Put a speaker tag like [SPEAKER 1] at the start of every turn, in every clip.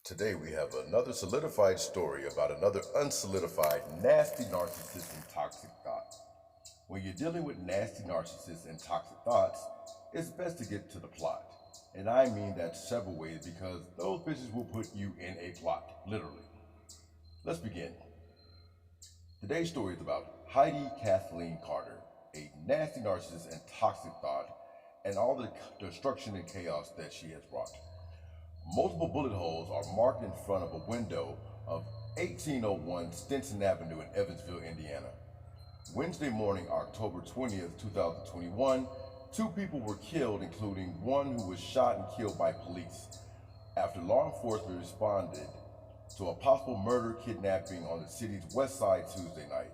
[SPEAKER 1] Today we have another solidified story about another unsolidified, nasty narcissist and toxic thought. When you're dealing with nasty narcissists and toxic thoughts, it's best to get to the plot. And I mean that several ways because those bitches will put you in a plot, literally. Let's begin. Today's story is about Heidi Kathleen Carter, a nasty narcissist and toxic thought, and all the destruction and chaos that she has brought. Multiple bullet holes are marked in front of a window of 1801 Stinson Avenue in Evansville, Indiana. Wednesday morning, October 20th, 2021, two people were killed, including one who was shot and killed by police after law enforcement responded to a possible murder kidnapping on the city's west side Tuesday night.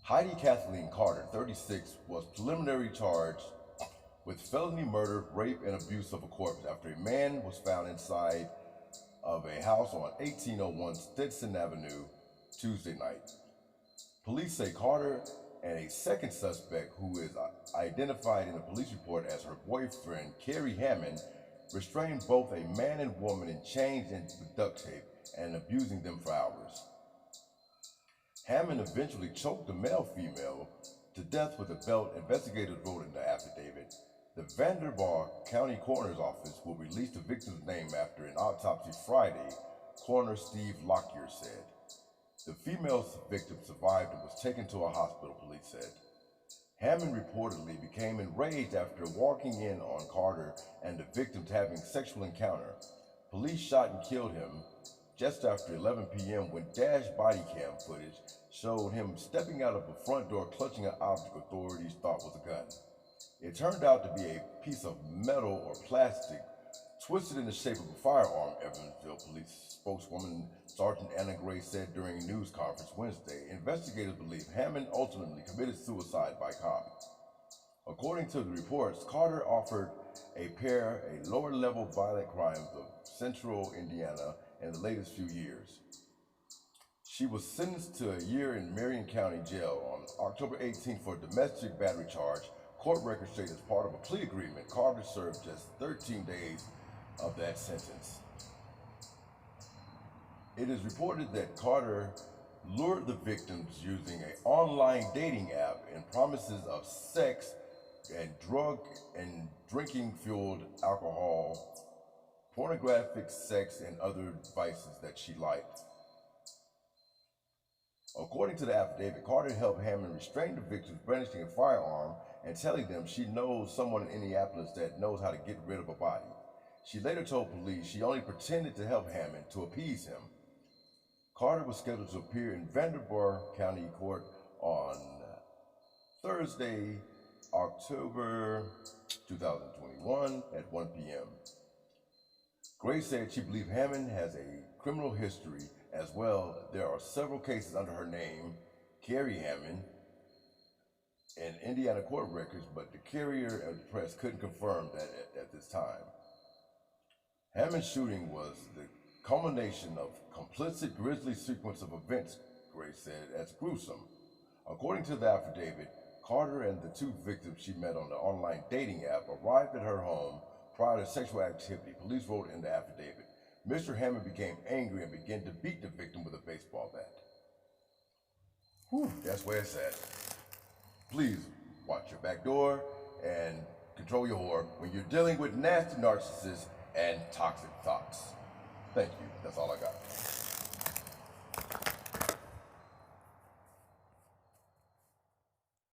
[SPEAKER 1] Heidi Kathleen Carter, 36, was preliminarily charged with felony murder, rape, and abuse of a corpse after a man was found inside of a house on 1801 Stinson Avenue Tuesday night. Police say Carter and a second suspect, who is identified in a police report as her boyfriend, Kerry Hammond, restrained both a man and woman in chains and with duct tape and abusing them for hours. Hammond eventually choked the male-female to death with a belt, investigators wrote in the affidavit. The Vanderbilt County Coroner's Office will release the victim's name after an autopsy Friday, Coroner Steve Lockyer said. The female victim survived and was taken to a hospital, police said. Hammond reportedly became enraged after walking in on Carter and the victims having a sexual encounter. Police shot and killed him just after 11 p.m. when dash body cam footage showed him stepping out of the front door clutching an object authorities thought was a gun. It turned out to be a piece of metal or plastic twisted in the shape of a firearm, Evansville Police spokeswoman Sergeant Anna Gray said during a news conference Wednesday. Investigators believe Hammond ultimately committed suicide by cop. According to the reports, Carter offered a pair a lower-level violent crimes of central Indiana in the latest few years. She was sentenced to a year in Marion County Jail on October 18th for a domestic battery charge. Court records state as part of a plea agreement, Carter served just 13 days of that sentence. It is reported that Carter lured the victims using an online dating app and promises of sex and drug and drinking-fueled alcohol, pornographic sex, and other vices that she liked. According to the affidavit, Carter helped Hammond restrain the victims brandishing a firearm and telling them she knows someone in Indianapolis that knows how to get rid of a body. She later told police she only pretended to help Hammond to appease him. Carter was scheduled to appear in Vanderbilt County Court on Thursday, October 2021 at 1 p.m. Gray said she believed Hammond has a criminal history as well. There are several cases under her name, Kerry Hammond, in Indiana court records, but the Courier of the Press couldn't confirm that at this time. Hammond's shooting was the culmination of complicit grisly sequence of events, Gray said, as gruesome. According to the affidavit, Carter and the two victims she met on the online dating app arrived at her home prior to sexual activity, police wrote in the affidavit. Mr. Hammond became angry and began to beat the victim with a baseball bat. Whew, that's where it's at. Please watch your back door and control your whore when you're dealing with nasty narcissists and toxic thoughts. Thank you. That's all I got.